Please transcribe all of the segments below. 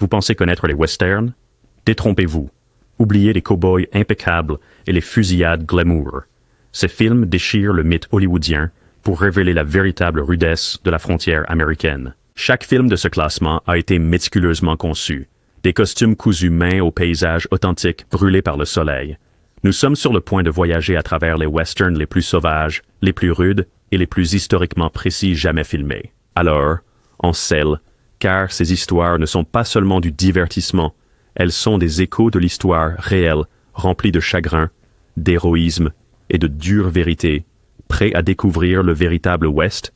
Vous pensez connaître les westerns? Détrompez-vous. Oubliez les cow-boys impeccables et les fusillades glamour. Ces films déchirent le mythe hollywoodien pour révéler la véritable rudesse de la frontière américaine. Chaque film de ce classement a été méticuleusement conçu. Des costumes cousus main aux paysages authentiques brûlés par le soleil. Nous sommes sur le point de voyager à travers les westerns les plus sauvages, les plus rudes et les plus historiquement précis jamais filmés. Alors, on scelle, car ces histoires ne sont pas seulement du divertissement, elles sont des échos de l'histoire réelle, remplie de chagrin, d'héroïsme et de dures vérités. Prêts à découvrir le véritable Ouest?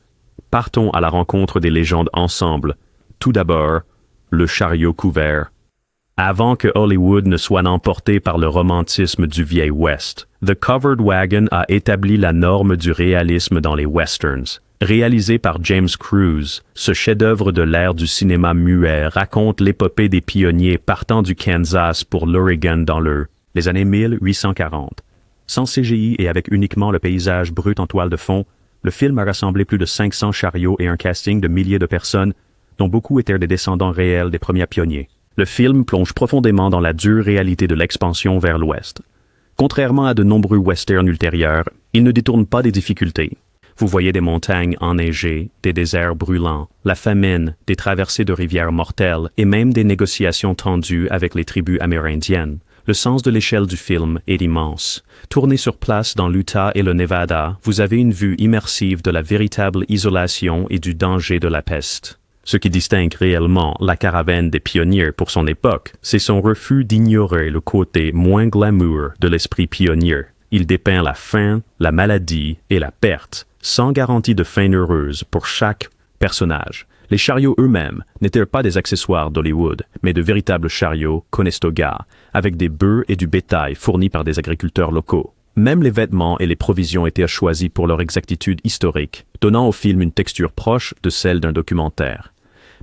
Partons à la rencontre des légendes ensemble. Tout d'abord, le chariot couvert. Avant que Hollywood ne soit emporté par le romantisme du vieil Ouest, The Covered Wagon a établi la norme du réalisme dans les westerns. Réalisé par James Cruise, ce chef-d'œuvre de l'ère du cinéma muet raconte l'épopée des pionniers partant du Kansas pour l'Oregon dans les années 1840. Sans CGI et avec uniquement le paysage brut en toile de fond, le film a rassemblé plus de 500 chariots et un casting de milliers de personnes, dont beaucoup étaient des descendants réels des premiers pionniers. Le film plonge profondément dans la dure réalité de l'expansion vers l'Ouest. Contrairement à de nombreux westerns ultérieurs, il ne détourne pas des difficultés. Vous voyez des montagnes enneigées, des déserts brûlants, la famine, des traversées de rivières mortelles et même des négociations tendues avec les tribus amérindiennes. Le sens de l'échelle du film est immense. Tourné sur place dans l'Utah et le Nevada, vous avez une vue immersive de la véritable isolation et du danger de la peste. Ce qui distingue réellement la caravane des pionniers pour son époque, c'est son refus d'ignorer le côté moins glamour de l'esprit pionnier. Il dépeint la faim, la maladie et la perte, sans garantie de fin heureuse pour chaque personnage. Les chariots eux-mêmes n'étaient pas des accessoires d'Hollywood, mais de véritables chariots Conestoga, avec des bœufs et du bétail fournis par des agriculteurs locaux. Même les vêtements et les provisions étaient choisis pour leur exactitude historique, donnant au film une texture proche de celle d'un documentaire.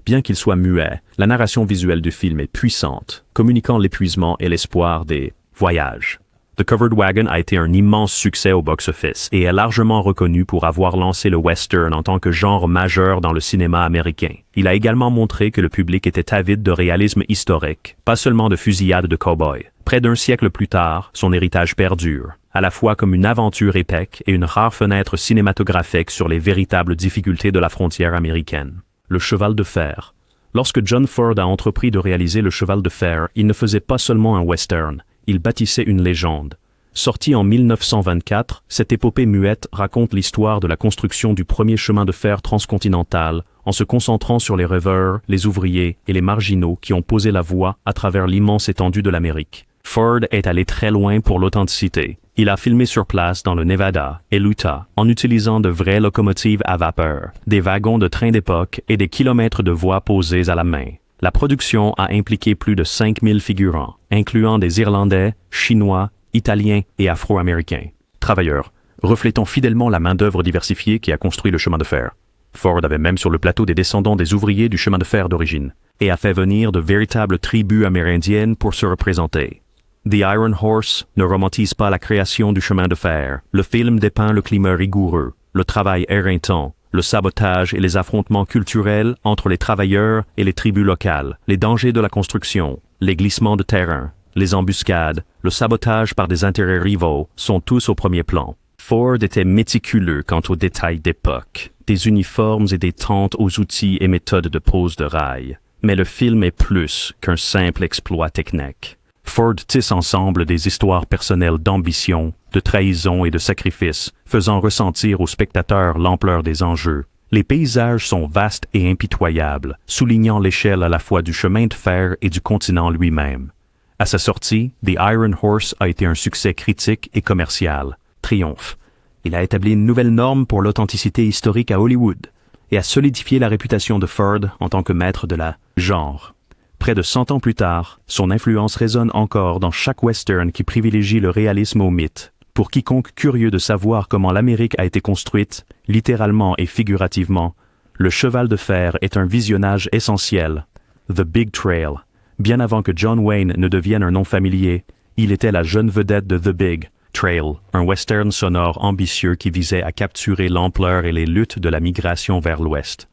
Bien qu'il soit muet, la narration visuelle du film est puissante, communiquant l'épuisement et l'espoir des voyages. The Covered Wagon a été un immense succès au box-office et est largement reconnu pour avoir lancé le western en tant que genre majeur dans le cinéma américain. Il a également montré que le public était avide de réalisme historique, pas seulement de fusillades de cow-boys. Près d'un siècle plus tard, son héritage perdure, à la fois comme une aventure épique et une rare fenêtre cinématographique sur les véritables difficultés de la frontière américaine. Le cheval de fer. Lorsque John Ford a entrepris de réaliser le cheval de fer, il ne faisait pas seulement un western, il bâtissait une légende. Sorti en 1924, cette épopée muette raconte l'histoire de la construction du premier chemin de fer transcontinental en se concentrant sur les rêveurs, les ouvriers et les marginaux qui ont posé la voie à travers l'immense étendue de l'Amérique. Ford est allé très loin pour l'authenticité. Il a filmé sur place dans le Nevada et l'Utah en utilisant de vraies locomotives à vapeur, des wagons de train d'époque et des kilomètres de voies posées à la main. La production a impliqué plus de 5000 figurants, incluant des Irlandais, Chinois, Italiens et Afro-Américains. Travailleurs, reflétant fidèlement la main-d'œuvre diversifiée qui a construit le chemin de fer. Ford avait même sur le plateau des descendants des ouvriers du chemin de fer d'origine, et a fait venir de véritables tribus amérindiennes pour se représenter. The Iron Horse ne romantise pas la création du chemin de fer. Le film dépeint le climat rigoureux, le travail éreintant, le sabotage et les affrontements culturels entre les travailleurs et les tribus locales, les dangers de la construction, les glissements de terrain, les embuscades, le sabotage par des intérêts rivaux sont tous au premier plan. Ford était méticuleux quant aux détails d'époque, des uniformes et des tentes aux outils et méthodes de pose de rails. Mais le film est plus qu'un simple exploit technique. Ford tisse ensemble des histoires personnelles d'ambition, de trahison et de sacrifice, faisant ressentir aux spectateurs l'ampleur des enjeux. Les paysages sont vastes et impitoyables, soulignant l'échelle à la fois du chemin de fer et du continent lui-même. À sa sortie, The Iron Horse a été un succès critique et commercial. Triomphe. Il a établi une nouvelle norme pour l'authenticité historique à Hollywood et a solidifié la réputation de Ford en tant que maître de la genre. Près de 100 ans plus tard, son influence résonne encore dans chaque western qui privilégie le réalisme au mythe. Pour quiconque curieux de savoir comment l'Amérique a été construite, littéralement et figurativement, Le Cheval de Fer est un visionnage essentiel. The Big Trail. Bien avant que John Wayne ne devienne un nom familier, il était la jeune vedette de The Big Trail, un western sonore ambitieux qui visait à capturer l'ampleur et les luttes de la migration vers l'Ouest.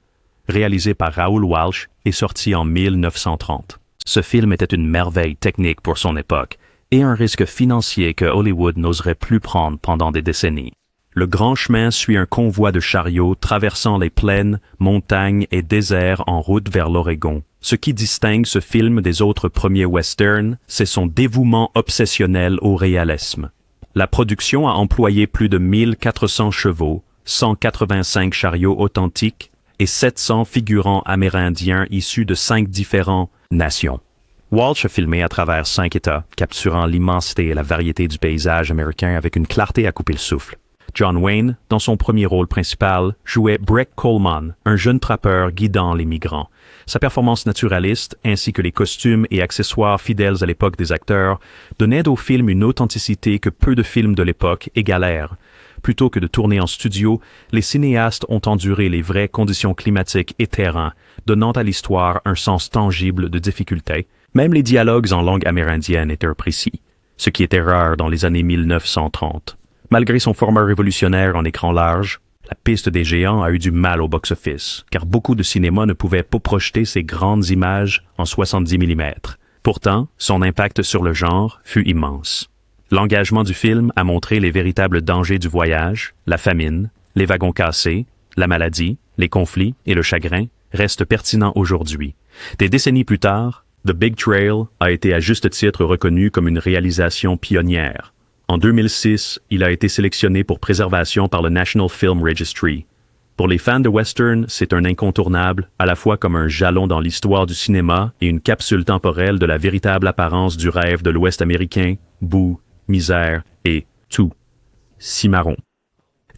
Réalisé par Raoul Walsh et sorti en 1930. Ce film était une merveille technique pour son époque et un risque financier que Hollywood n'oserait plus prendre pendant des décennies. Le Grand Chemin suit un convoi de chariots traversant les plaines, montagnes et déserts en route vers l'Oregon. Ce qui distingue ce film des autres premiers westerns, c'est son dévouement obsessionnel au réalisme. La production a employé plus de 1400 chevaux, 185 chariots authentiques et 700 figurants amérindiens issus de 5 différentes nations. Walsh a filmé à travers 5 États, capturant l'immensité et la variété du paysage américain avec une clarté à couper le souffle. John Wayne, dans son premier rôle principal, jouait Breck Coleman, un jeune trappeur guidant les migrants. Sa performance naturaliste, ainsi que les costumes et accessoires fidèles à l'époque des acteurs, donnaient au film une authenticité que peu de films de l'époque égalèrent. Plutôt que de tourner en studio, les cinéastes ont enduré les vraies conditions climatiques et terrain, donnant à l'histoire un sens tangible de difficulté. Même les dialogues en langue amérindienne étaient précis, ce qui était rare dans les années 1930. Malgré son format révolutionnaire en écran large, La Piste des géants a eu du mal au box-office, car beaucoup de cinémas ne pouvaient pas projeter ces grandes images en 70 mm. Pourtant, son impact sur le genre fut immense. L'engagement du film a montré les véritables dangers du voyage, la famine, les wagons cassés, la maladie, les conflits et le chagrin restent pertinents aujourd'hui. Des décennies plus tard, The Big Trail a été à juste titre reconnu comme une réalisation pionnière. En 2006, il a été sélectionné pour préservation par le National Film Registry. Pour les fans de western, c'est un incontournable, à la fois comme un jalon dans l'histoire du cinéma et une capsule temporelle de la véritable apparence du rêve de l'Ouest américain, boue, misère et tout. Cimarron.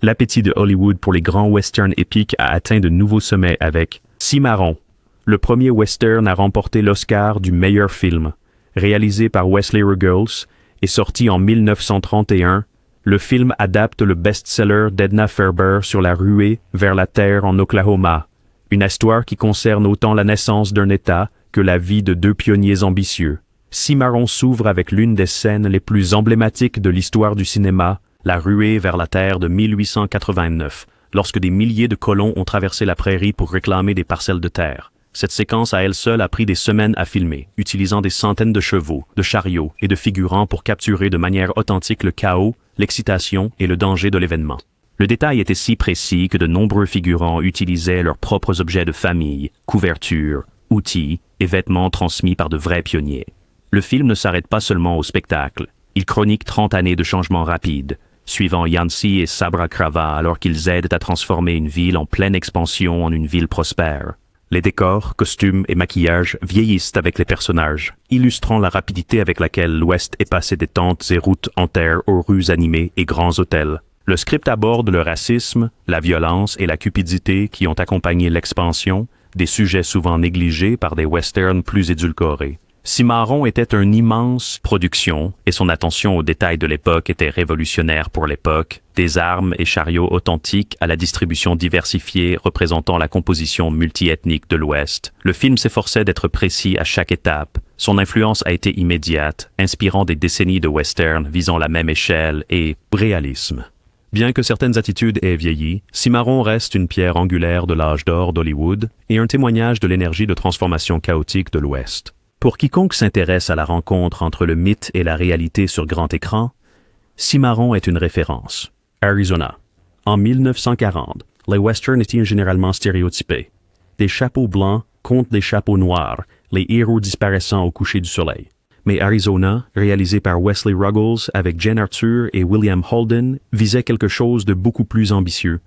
L'appétit de Hollywood pour les grands westerns épiques a atteint de nouveaux sommets avec Cimarron. Le premier western a remporté l'Oscar du meilleur film. Réalisé par Wesley Ruggles, et sorti en 1931, le film adapte le best-seller d'Edna Ferber sur la ruée vers la terre en Oklahoma, une histoire qui concerne autant la naissance d'un État que la vie de 2 pionniers ambitieux. Cimarron s'ouvre avec l'une des scènes les plus emblématiques de l'histoire du cinéma, la ruée vers la terre de 1889, lorsque des milliers de colons ont traversé la prairie pour réclamer des parcelles de terre. Cette séquence à elle seule a pris des semaines à filmer, utilisant des centaines de chevaux, de chariots et de figurants pour capturer de manière authentique le chaos, l'excitation et le danger de l'événement. Le détail était si précis que de nombreux figurants utilisaient leurs propres objets de famille, couvertures, outils et vêtements transmis par de vrais pionniers. Le film ne s'arrête pas seulement au spectacle. Il chronique 30 années de changements rapides, suivant Yancey et Sabra Crava alors qu'ils aident à transformer une ville en pleine expansion en une ville prospère. Les décors, costumes et maquillages vieillissent avec les personnages, illustrant la rapidité avec laquelle l'Ouest est passé des tentes et routes en terre aux rues animées et grands hôtels. Le script aborde le racisme, la violence et la cupidité qui ont accompagné l'expansion, des sujets souvent négligés par des westerns plus édulcorés. Cimarron était une immense production et son attention aux détails de l'époque était révolutionnaire pour l'époque, des armes et chariots authentiques à la distribution diversifiée représentant la composition multiethnique de l'Ouest. Le film s'efforçait d'être précis à chaque étape. Son influence a été immédiate, inspirant des décennies de western visant la même échelle et réalisme. Bien que certaines attitudes aient vieilli, Cimarron reste une pierre angulaire de l'âge d'or d'Hollywood et un témoignage de l'énergie de transformation chaotique de l'Ouest. Pour quiconque s'intéresse à la rencontre entre le mythe et la réalité sur grand écran, Cimarron est une référence. Arizona. En 1940, les westerns étaient généralement stéréotypés. Des chapeaux blancs contre des chapeaux noirs, les héros disparaissant au coucher du soleil. Mais Arizona, réalisé par Wesley Ruggles avec Jane Arthur et William Holden, visait quelque chose de beaucoup plus ambitieux.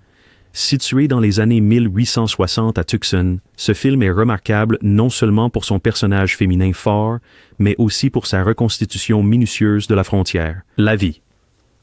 Situé dans les années 1860 à Tucson, ce film est remarquable non seulement pour son personnage féminin fort, mais aussi pour sa reconstitution minutieuse de la frontière. La vie.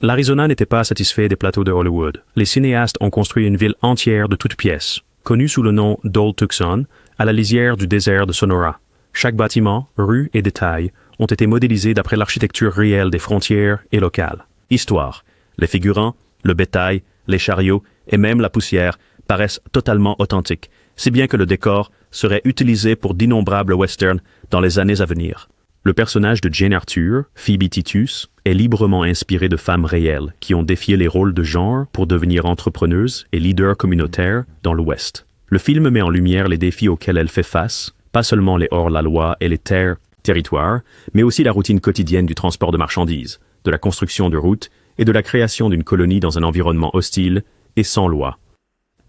L'Arizona n'était pas satisfait des plateaux de Hollywood. Les cinéastes ont construit une ville entière de toutes pièces, connue sous le nom d'Old Tucson, à la lisière du désert de Sonora. Chaque bâtiment, rue et détail ont été modélisés d'après l'architecture réelle des frontières et locales. Histoire. Les figurants, le bétail, les chariots et même la poussière paraissent totalement authentiques, si bien que le décor serait utilisé pour d'innombrables westerns dans les années à venir. Le personnage de Jane Arthur, Phoebe Titus, est librement inspiré de femmes réelles qui ont défié les rôles de genre pour devenir entrepreneuses et leaders communautaires dans l'Ouest. Le film met en lumière les défis auxquels elle fait face, pas seulement les hors-la-loi et les terres territoire, mais aussi la routine quotidienne du transport de marchandises, de la construction de routes et de la création d'une colonie dans un environnement hostile et sans loi.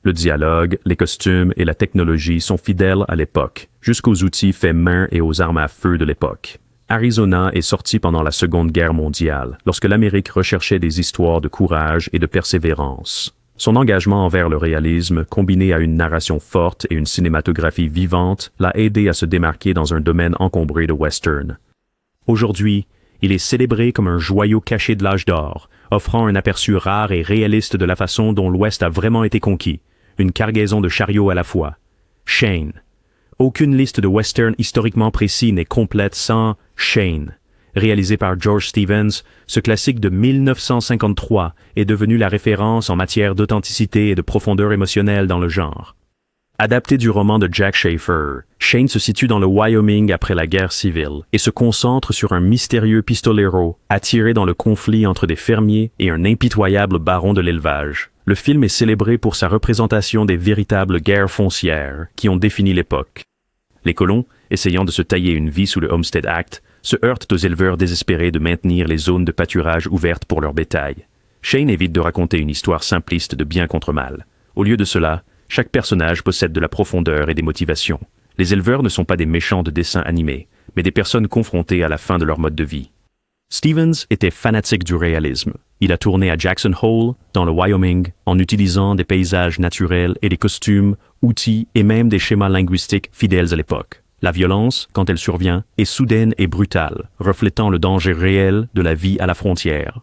Le dialogue, les costumes et la technologie sont fidèles à l'époque, jusqu'aux outils faits main et aux armes à feu de l'époque. Arizona est sorti pendant la Seconde Guerre mondiale, lorsque l'Amérique recherchait des histoires de courage et de persévérance. Son engagement envers le réalisme, combiné à une narration forte et une cinématographie vivante, l'a aidé à se démarquer dans un domaine encombré de western. Aujourd'hui, il est célébré comme un joyau caché de l'âge d'or, offrant un aperçu rare et réaliste de la façon dont l'Ouest a vraiment été conquis, une cargaison de chariots à la fois. Shane. Aucune liste de westerns historiquement précis n'est complète sans Shane. Réalisé par George Stevens, ce classique de 1953 est devenu la référence en matière d'authenticité et de profondeur émotionnelle dans le genre. Adapté du roman de Jack Schaefer, Shane se situe dans le Wyoming après la guerre civile et se concentre sur un mystérieux pistolero attiré dans le conflit entre des fermiers et un impitoyable baron de l'élevage. Le film est célébré pour sa représentation des véritables guerres foncières qui ont défini l'époque. Les colons, essayant de se tailler une vie sous le Homestead Act, se heurtent aux éleveurs désespérés de maintenir les zones de pâturage ouvertes pour leur bétail. Shane évite de raconter une histoire simpliste de bien contre mal. Au lieu de cela, chaque personnage possède de la profondeur et des motivations. Les éleveurs ne sont pas des méchants de dessins animés, mais des personnes confrontées à la fin de leur mode de vie. Stevens était fanatique du réalisme. Il a tourné à Jackson Hole, dans le Wyoming, en utilisant des paysages naturels et des costumes, outils et même des schémas linguistiques fidèles à l'époque. La violence, quand elle survient, est soudaine et brutale, reflétant le danger réel de la vie à la frontière.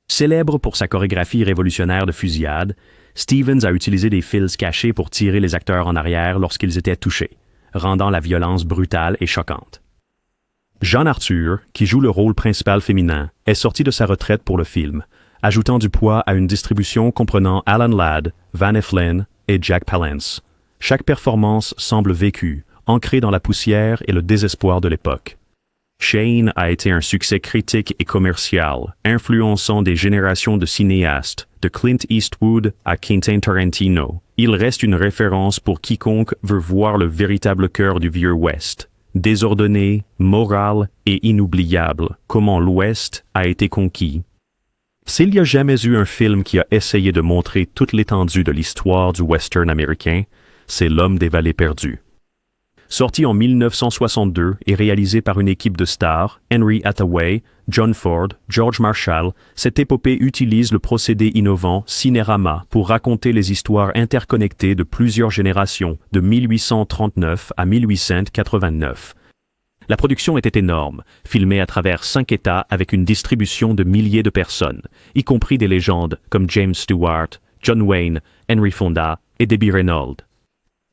Célèbre pour sa chorégraphie révolutionnaire de fusillade, Stevens a utilisé des fils cachés pour tirer les acteurs en arrière lorsqu'ils étaient touchés, rendant la violence brutale et choquante. Jean Arthur, qui joue le rôle principal féminin, est sorti de sa retraite pour le film, ajoutant du poids à une distribution comprenant Alan Ladd, Van Eflin et Jack Palance. Chaque performance semble vécue, ancrée dans la poussière et le désespoir de l'époque. Shane a été un succès critique et commercial, influençant des générations de cinéastes, de Clint Eastwood à Quentin Tarantino. Il reste une référence pour quiconque veut voir le véritable cœur du vieux Ouest. Désordonné, moral et inoubliable, comment l'Ouest a été conquis. S'il n'y a jamais eu un film qui a essayé de montrer toute l'étendue de l'histoire du western américain, c'est L'Homme des Vallées perdues. Sorti en 1962 et réalisé par une équipe de stars, Henry Hathaway, John Ford, George Marshall, cette épopée utilise le procédé innovant cinérama pour raconter les histoires interconnectées de plusieurs générations, de 1839 à 1889. La production était énorme, filmée à travers 5 États avec une distribution de milliers de personnes, y compris des légendes comme James Stewart, John Wayne, Henry Fonda et Debbie Reynolds.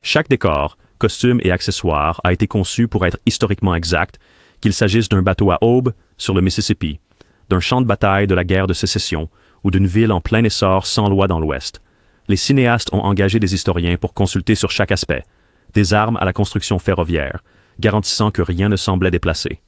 Chaque décor, costume et accessoires a été conçu pour être historiquement exact, qu'il s'agisse d'un bateau à aube sur le Mississippi, d'un champ de bataille de la guerre de sécession ou d'une ville en plein essor sans loi dans l'Ouest. Les cinéastes ont engagé des historiens pour consulter sur chaque aspect, des armes à la construction ferroviaire, garantissant que rien ne semblait déplacé.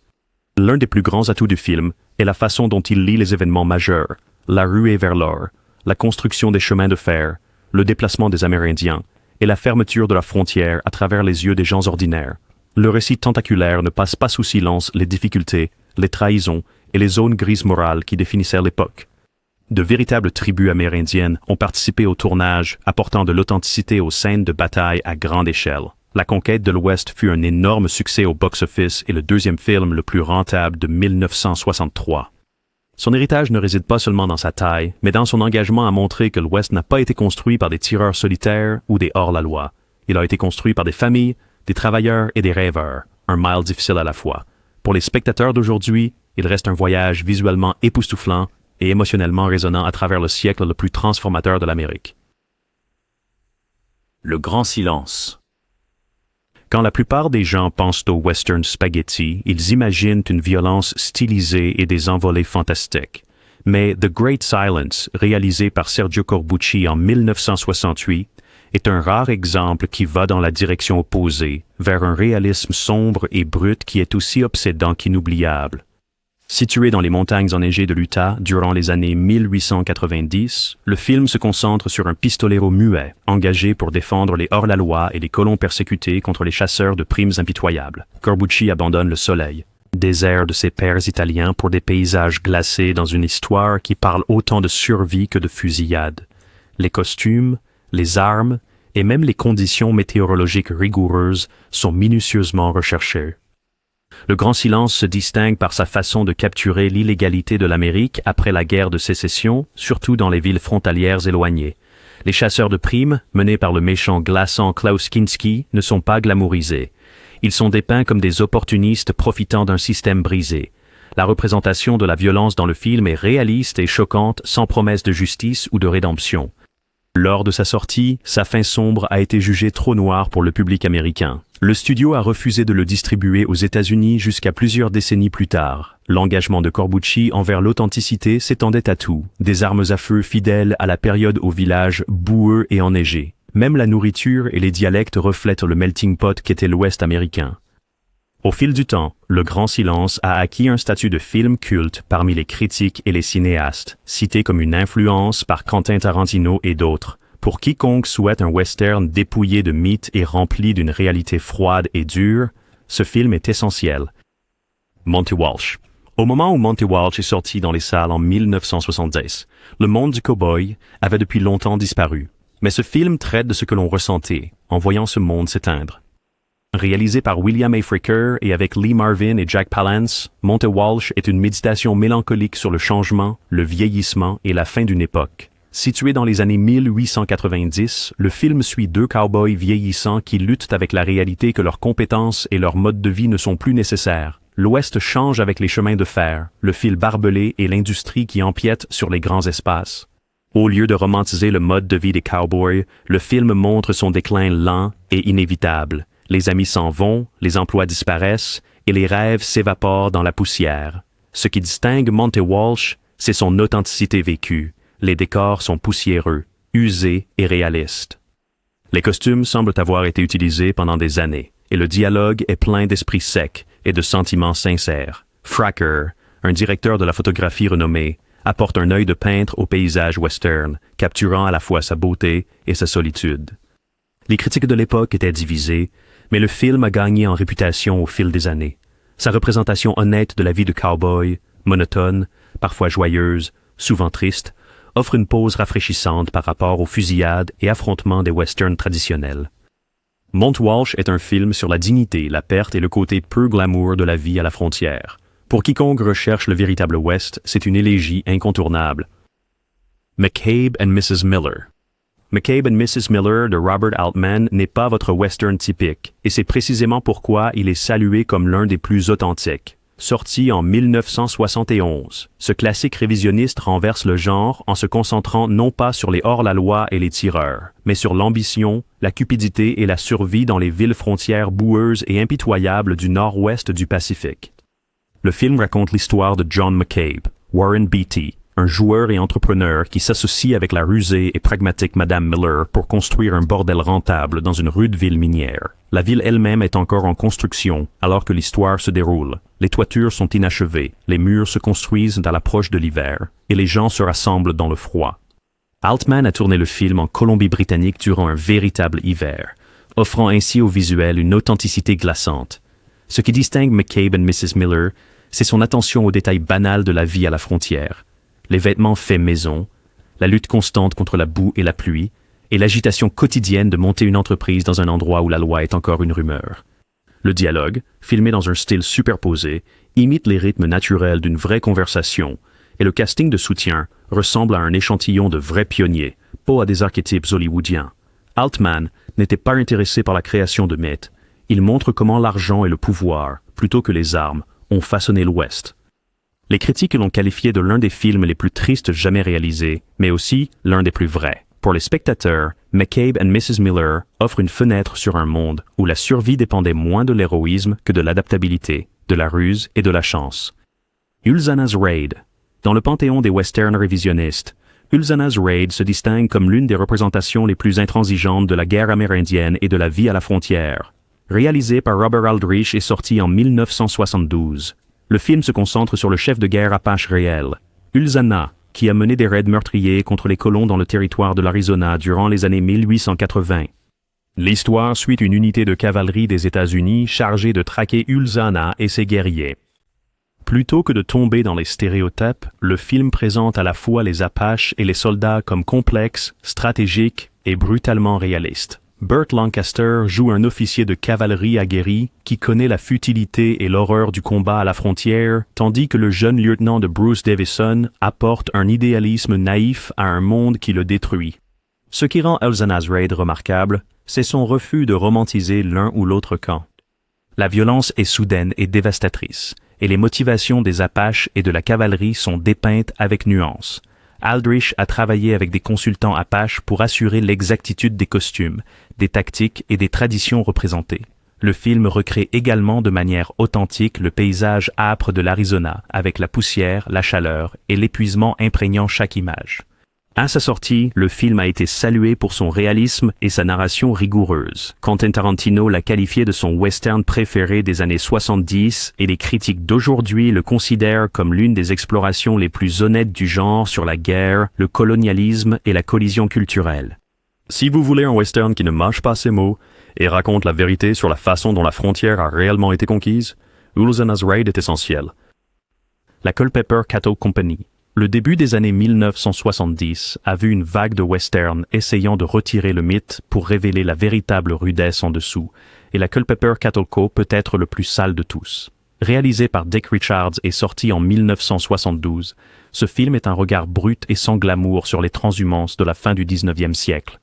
L'un des plus grands atouts du film est la façon dont il lie les événements majeurs, la ruée vers l'or, la construction des chemins de fer, le déplacement des Amérindiens, et la fermeture de la frontière à travers les yeux des gens ordinaires. Le récit tentaculaire ne passe pas sous silence les difficultés, les trahisons et les zones grises morales qui définissaient l'époque. De véritables tribus amérindiennes ont participé au tournage, apportant de l'authenticité aux scènes de bataille à grande échelle. La conquête de l'Ouest fut un énorme succès au box-office et le deuxième film le plus rentable de 1963. Son héritage ne réside pas seulement dans sa taille, mais dans son engagement à montrer que l'Ouest n'a pas été construit par des tireurs solitaires ou des hors-la-loi. Il a été construit par des familles, des travailleurs et des rêveurs, un mile difficile à la fois. Pour les spectateurs d'aujourd'hui, il reste un voyage visuellement époustouflant et émotionnellement résonnant à travers le siècle le plus transformateur de l'Amérique. Le grand silence. Quand la plupart des gens pensent au western spaghetti, ils imaginent une violence stylisée et des envolées fantastiques. Mais The Great Silence, réalisé par Sergio Corbucci en 1968, est un rare exemple qui va dans la direction opposée, vers un réalisme sombre et brut qui est aussi obsédant qu'inoubliable. Situé dans les montagnes enneigées de l'Utah durant les années 1890, le film se concentre sur un pistolero muet, engagé pour défendre les hors-la-loi et les colons persécutés contre les chasseurs de primes impitoyables. Corbucci abandonne le soleil, désert de ses pères italiens pour des paysages glacés dans une histoire qui parle autant de survie que de fusillade. Les costumes, les armes et même les conditions météorologiques rigoureuses sont minutieusement recherchées. Le Grand Silence se distingue par sa façon de capturer l'illégalité de l'Amérique après la guerre de sécession, surtout dans les villes frontalières éloignées. Les chasseurs de primes, menés par le méchant glaçant Klaus Kinski, ne sont pas glamourisés. Ils sont dépeints comme des opportunistes profitant d'un système brisé. La représentation de la violence dans le film est réaliste et choquante, sans promesse de justice ou de rédemption. Lors de sa sortie, sa fin sombre a été jugée trop noire pour le public américain. Le studio a refusé de le distribuer aux États-Unis jusqu'à plusieurs décennies plus tard. L'engagement de Corbucci envers l'authenticité s'étendait à tout, des armes à feu fidèles à la période au village boueux et enneigé. Même la nourriture et les dialectes reflètent le melting pot qu'était l'Ouest américain. Au fil du temps, Le Grand Silence a acquis un statut de film culte parmi les critiques et les cinéastes, cité comme une influence par Quentin Tarantino et d'autres. Pour quiconque souhaite un western dépouillé de mythes et rempli d'une réalité froide et dure, ce film est essentiel. Monty Walsh. Au moment où Monty Walsh est sorti dans les salles en 1970, le monde du cow-boy avait depuis longtemps disparu. Mais ce film traite de ce que l'on ressentait en voyant ce monde s'éteindre. Réalisé par William A. Fricker et avec Lee Marvin et Jack Palance, Monty Walsh est une méditation mélancolique sur le changement, le vieillissement et la fin d'une époque. Situé dans les années 1890, le film suit deux cow-boys vieillissants qui luttent avec la réalité que leurs compétences et leur mode de vie ne sont plus nécessaires. L'Ouest change avec les chemins de fer, le fil barbelé et l'industrie qui empiète sur les grands espaces. Au lieu de romantiser le mode de vie des cowboys, le film montre son déclin lent et inévitable. Les amis s'en vont, les emplois disparaissent et les rêves s'évaporent dans la poussière. Ce qui distingue Monty Walsh, c'est son authenticité vécue. Les décors sont poussiéreux, usés et réalistes. Les costumes semblent avoir été utilisés pendant des années, et le dialogue est plein d'esprit sec et de sentiments sincères. Fracker, un directeur de la photographie renommé, apporte un œil de peintre au paysage western, capturant à la fois sa beauté et sa solitude. Les critiques de l'époque étaient divisées, mais le film a gagné en réputation au fil des années. Sa représentation honnête de la vie de cowboy, monotone, parfois joyeuse, souvent triste, offre une pause rafraîchissante par rapport aux fusillades et affrontements des westerns traditionnels. Monty Walsh est un film sur la dignité, la perte et le côté peu glamour de la vie à la frontière. Pour quiconque recherche le véritable Ouest, c'est une élégie incontournable. McCabe and Mrs. Miller. McCabe and Mrs. Miller de Robert Altman n'est pas votre western typique, et c'est précisément pourquoi il est salué comme l'un des plus authentiques. Sorti en 1971, ce classique révisionniste renverse le genre en se concentrant non pas sur les hors-la-loi et les tireurs, mais sur l'ambition, la cupidité et la survie dans les villes frontières boueuses et impitoyables du nord-ouest du Pacifique. Le film raconte l'histoire de John McCabe, Warren Beatty, un joueur et entrepreneur qui s'associe avec la rusée et pragmatique Madame Miller pour construire un bordel rentable dans une rude ville minière. La ville elle-même est encore en construction alors que l'histoire se déroule. Les toitures sont inachevées, les murs se construisent à l'approche de l'hiver, et les gens se rassemblent dans le froid. Altman a tourné le film en Colombie-Britannique durant un véritable hiver, offrant ainsi au visuel une authenticité glaçante. Ce qui distingue McCabe and Mrs. Miller, c'est son attention aux détails banals de la vie à la frontière. Les vêtements faits maison, la lutte constante contre la boue et la pluie, et l'agitation quotidienne de monter une entreprise dans un endroit où la loi est encore une rumeur. Le dialogue, filmé dans un style superposé, imite les rythmes naturels d'une vraie conversation, et le casting de soutien ressemble à un échantillon de vrais pionniers, pas à des archétypes hollywoodiens. Altman n'était pas intéressé par la création de mythes. Il montre comment l'argent et le pouvoir, plutôt que les armes, ont façonné l'Ouest. Les critiques l'ont qualifié de l'un des films les plus tristes jamais réalisés, mais aussi l'un des plus vrais. Pour les spectateurs, McCabe and Mrs. Miller offre une fenêtre sur un monde où la survie dépendait moins de l'héroïsme que de l'adaptabilité, de la ruse et de la chance. Ulzana's Raid. Dans le panthéon des westerns révisionnistes, Ulzana's Raid se distingue comme l'une des représentations les plus intransigeantes de la guerre amérindienne et de la vie à la frontière. Réalisé par Robert Aldrich et sorti en 1972. Le film se concentre sur le chef de guerre apache réel, Ulzana, qui a mené des raids meurtriers contre les colons dans le territoire de l'Arizona durant les années 1880. L'histoire suit une unité de cavalerie des États-Unis chargée de traquer Ulzana et ses guerriers. Plutôt que de tomber dans les stéréotypes, le film présente à la fois les Apaches et les soldats comme complexes, stratégiques et brutalement réalistes. Burt Lancaster joue un officier de cavalerie aguerri qui connaît la futilité et l'horreur du combat à la frontière, tandis que le jeune lieutenant de Bruce Davison apporte un idéalisme naïf à un monde qui le détruit. Ce qui rend Elzana's Raid remarquable, c'est son refus de romantiser l'un ou l'autre camp. La violence est soudaine et dévastatrice, et les motivations des Apaches et de la cavalerie sont dépeintes avec nuance. Aldrich a travaillé avec des consultants Apaches pour assurer l'exactitude des costumes, des tactiques et des traditions représentées. Le film recrée également de manière authentique le paysage âpre de l'Arizona, avec la poussière, la chaleur et l'épuisement imprégnant chaque image. À sa sortie, le film a été salué pour son réalisme et sa narration rigoureuse. Quentin Tarantino l'a qualifié de son western préféré des années 70 et les critiques d'aujourd'hui le considèrent comme l'une des explorations les plus honnêtes du genre sur la guerre, le colonialisme et la collision culturelle. Si vous voulez un western qui ne mâche pas ses mots et raconte la vérité sur la façon dont la frontière a réellement été conquise, Elzana's Raid est essentiel. La Culpeper Cattle Company. Le début des années 1970 a vu une vague de westerns essayant de retirer le mythe pour révéler la véritable rudesse en dessous, et la Culpeper Cattle Co. peut être le plus sale de tous. Réalisé par Dick Richards et sorti en 1972, ce film est un regard brut et sans glamour sur les transhumances de la fin du 19e siècle.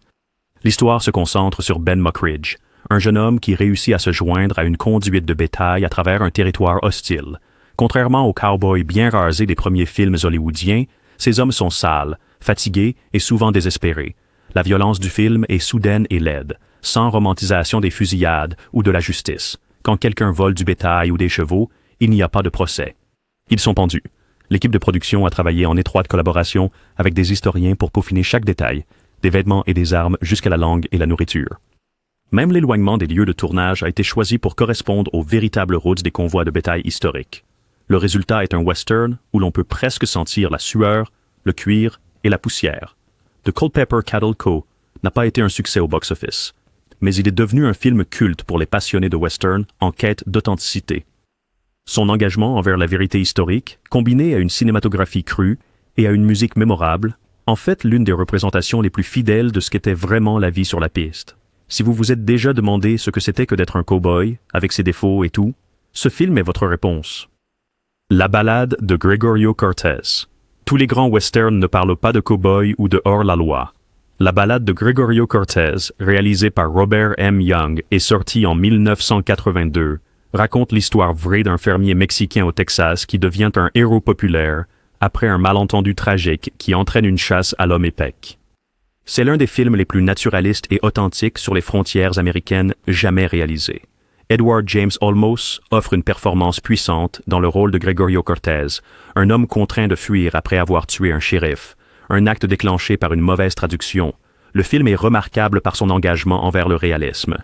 L'histoire se concentre sur Ben Mockridge, un jeune homme qui réussit à se joindre à une conduite de bétail à travers un territoire hostile. Contrairement aux cowboys bien rasés des premiers films hollywoodiens, ces hommes sont sales, fatigués et souvent désespérés. La violence du film est soudaine et laide, sans romantisation des fusillades ou de la justice. Quand quelqu'un vole du bétail ou des chevaux, il n'y a pas de procès. Ils sont pendus. L'équipe de production a travaillé en étroite collaboration avec des historiens pour peaufiner chaque détail, des vêtements et des armes jusqu'à la langue et la nourriture. Même l'éloignement des lieux de tournage a été choisi pour correspondre aux véritables routes des convois de bétail historiques. Le résultat est un western où l'on peut presque sentir la sueur, le cuir et la poussière. The Culpeper Cattle Co. n'a pas été un succès au box-office, mais il est devenu un film culte pour les passionnés de western en quête d'authenticité. Son engagement envers la vérité historique, combiné à une cinématographie crue et à une musique mémorable, en fait l'une des représentations les plus fidèles de ce qu'était vraiment la vie sur la piste. Si vous vous êtes déjà demandé ce que c'était que d'être un cow-boy, avec ses défauts et tout, ce film est votre réponse. La ballade de Gregorio Cortés. Tous les grands westerns ne parlent pas de cow-boy ou de hors-la-loi. La ballade de Gregorio Cortés, réalisée par Robert M. Young et sortie en 1982, raconte l'histoire vraie d'un fermier mexicain au Texas qui devient un héros populaire après un malentendu tragique qui entraîne une chasse à l'homme épique. C'est l'un des films les plus naturalistes et authentiques sur les frontières américaines jamais réalisés. Edward James Olmos offre une performance puissante dans le rôle de Gregorio Cortés, un homme contraint de fuir après avoir tué un shérif, un acte déclenché par une mauvaise traduction. Le film est remarquable par son engagement envers le réalisme.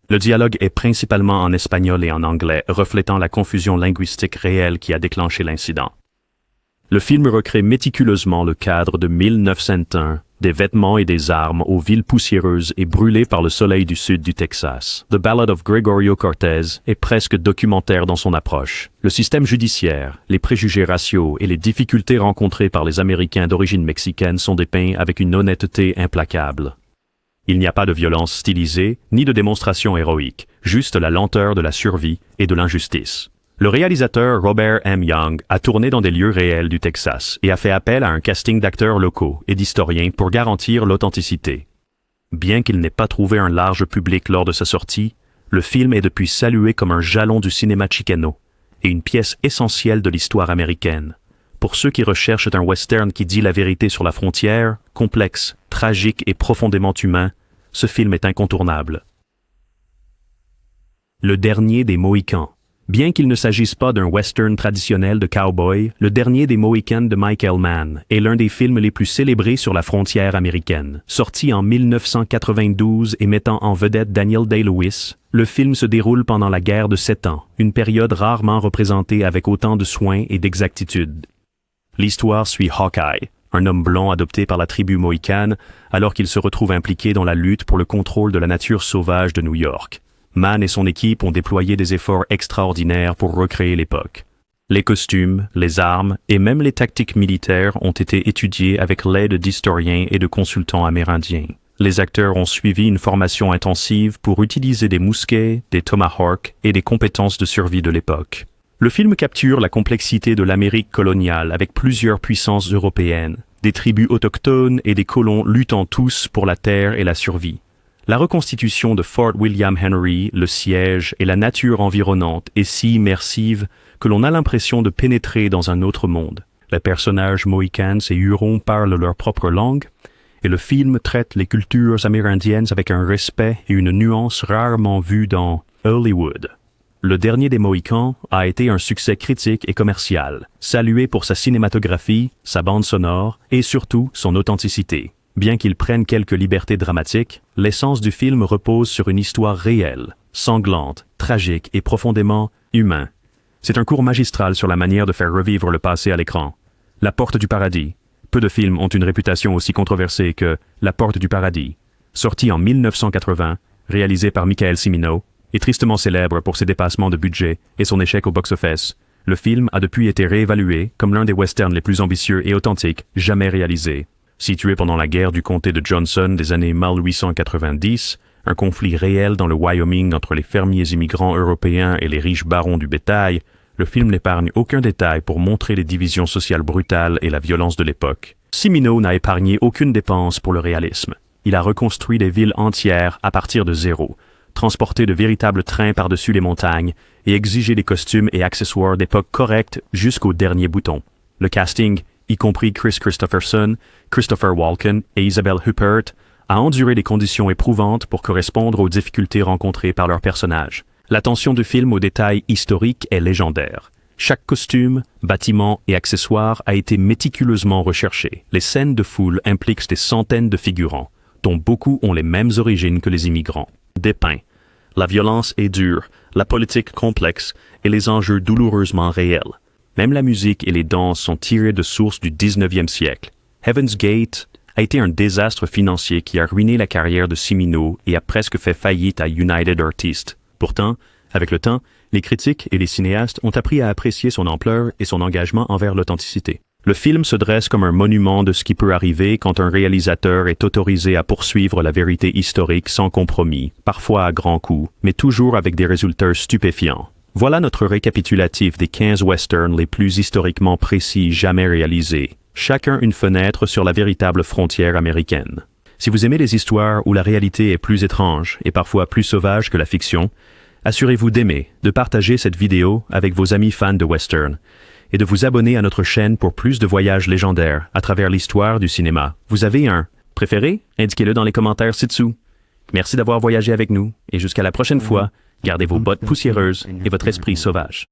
Le dialogue est principalement en espagnol et en anglais, reflétant la confusion linguistique réelle qui a déclenché l'incident. Le film recrée méticuleusement le cadre de 1901, des vêtements et des armes aux villes poussiéreuses et brûlées par le soleil du sud du Texas. The Ballad of Gregorio Cortés est presque documentaire dans son approche. Le système judiciaire, les préjugés raciaux et les difficultés rencontrées par les Américains d'origine mexicaine sont dépeints avec une honnêteté implacable. Il n'y a pas de violence stylisée, ni de démonstration héroïque, juste la lenteur de la survie et de l'injustice. Le réalisateur Robert M. Young a tourné dans des lieux réels du Texas et a fait appel à un casting d'acteurs locaux et d'historiens pour garantir l'authenticité. Bien qu'il n'ait pas trouvé un large public lors de sa sortie, le film est depuis salué comme un jalon du cinéma chicano et une pièce essentielle de l'histoire américaine. Pour ceux qui recherchent un western qui dit la vérité sur la frontière, complexe, tragique et profondément humain, ce film est incontournable. Le dernier des Mohicans. Bien qu'il ne s'agisse pas d'un western traditionnel de cowboy, Le Dernier des Mohicans de Michael Mann est l'un des films les plus célébrés sur la frontière américaine. Sorti en 1992 et mettant en vedette Daniel Day-Lewis, le film se déroule pendant la guerre de 7 ans, une période rarement représentée avec autant de soin et d'exactitude. L'histoire suit Hawkeye, un homme blond adopté par la tribu mohicane alors qu'il se retrouve impliqué dans la lutte pour le contrôle de la nature sauvage de New York. Mann et son équipe ont déployé des efforts extraordinaires pour recréer l'époque. Les costumes, les armes et même les tactiques militaires ont été étudiés avec l'aide d'historiens et de consultants amérindiens. Les acteurs ont suivi une formation intensive pour utiliser des mousquets, des tomahawks et des compétences de survie de l'époque. Le film capture la complexité de l'Amérique coloniale avec plusieurs puissances européennes, des tribus autochtones et des colons luttant tous pour la terre et la survie. La reconstitution de Fort William Henry, le siège et la nature environnante est si immersive que l'on a l'impression de pénétrer dans un autre monde. Les personnages Mohicans et Hurons parlent leur propre langue, et le film traite les cultures amérindiennes avec un respect et une nuance rarement vus dans Hollywood. Le dernier des Mohicans a été un succès critique et commercial, salué pour sa cinématographie, sa bande sonore et surtout son authenticité. Bien qu'il prenne quelques libertés dramatiques, l'essence du film repose sur une histoire réelle, sanglante, tragique et profondément humaine. C'est un cours magistral sur la manière de faire revivre le passé à l'écran. La Porte du Paradis. Peu de films ont une réputation aussi controversée que La Porte du Paradis, sorti en 1980, réalisé par Michael Cimino, est tristement célèbre pour ses dépassements de budget et son échec au box-office. Le film a depuis été réévalué comme l'un des westerns les plus ambitieux et authentiques jamais réalisés. Situé pendant la guerre du comté de Johnson des années 1890, un conflit réel dans le Wyoming entre les fermiers immigrants européens et les riches barons du bétail, le film n'épargne aucun détail pour montrer les divisions sociales brutales et la violence de l'époque. Cimino n'a épargné aucune dépense pour le réalisme. Il a reconstruit des villes entières à partir de zéro, transporté de véritables trains par-dessus les montagnes et exigé des costumes et accessoires d'époque corrects jusqu'au dernier bouton. Le casting, y compris Chris Christopherson, Christopher Walken et Isabelle Huppert, a enduré des conditions éprouvantes pour correspondre aux difficultés rencontrées par leurs personnages. L'attention du film aux détails historiques est légendaire. Chaque costume, bâtiment et accessoire a été méticuleusement recherché. Les scènes de foule impliquent des centaines de figurants, dont beaucoup ont les mêmes origines que les immigrants. Dépeints. La violence est dure, la politique complexe et les enjeux douloureusement réels. Même la musique et les danses sont tirées de sources du 19e siècle. Heaven's Gate a été un désastre financier qui a ruiné la carrière de Cimino et a presque fait faillite à United Artists. Pourtant, avec le temps, les critiques et les cinéastes ont appris à apprécier son ampleur et son engagement envers l'authenticité. Le film se dresse comme un monument de ce qui peut arriver quand un réalisateur est autorisé à poursuivre la vérité historique sans compromis, parfois à grands coups, mais toujours avec des résultats stupéfiants. Voilà notre récapitulatif des 15 westerns les plus historiquement précis jamais réalisés, chacun une fenêtre sur la véritable frontière américaine. Si vous aimez les histoires où la réalité est plus étrange et parfois plus sauvage que la fiction, assurez-vous d'aimer, de partager cette vidéo avec vos amis fans de western et de vous abonner à notre chaîne pour plus de voyages légendaires à travers l'histoire du cinéma. Vous avez un préféré? Indiquez-le dans les commentaires ci-dessous. Merci d'avoir voyagé avec nous et jusqu'à la prochaine fois, gardez vos bottes poussiéreuses et votre esprit sauvage.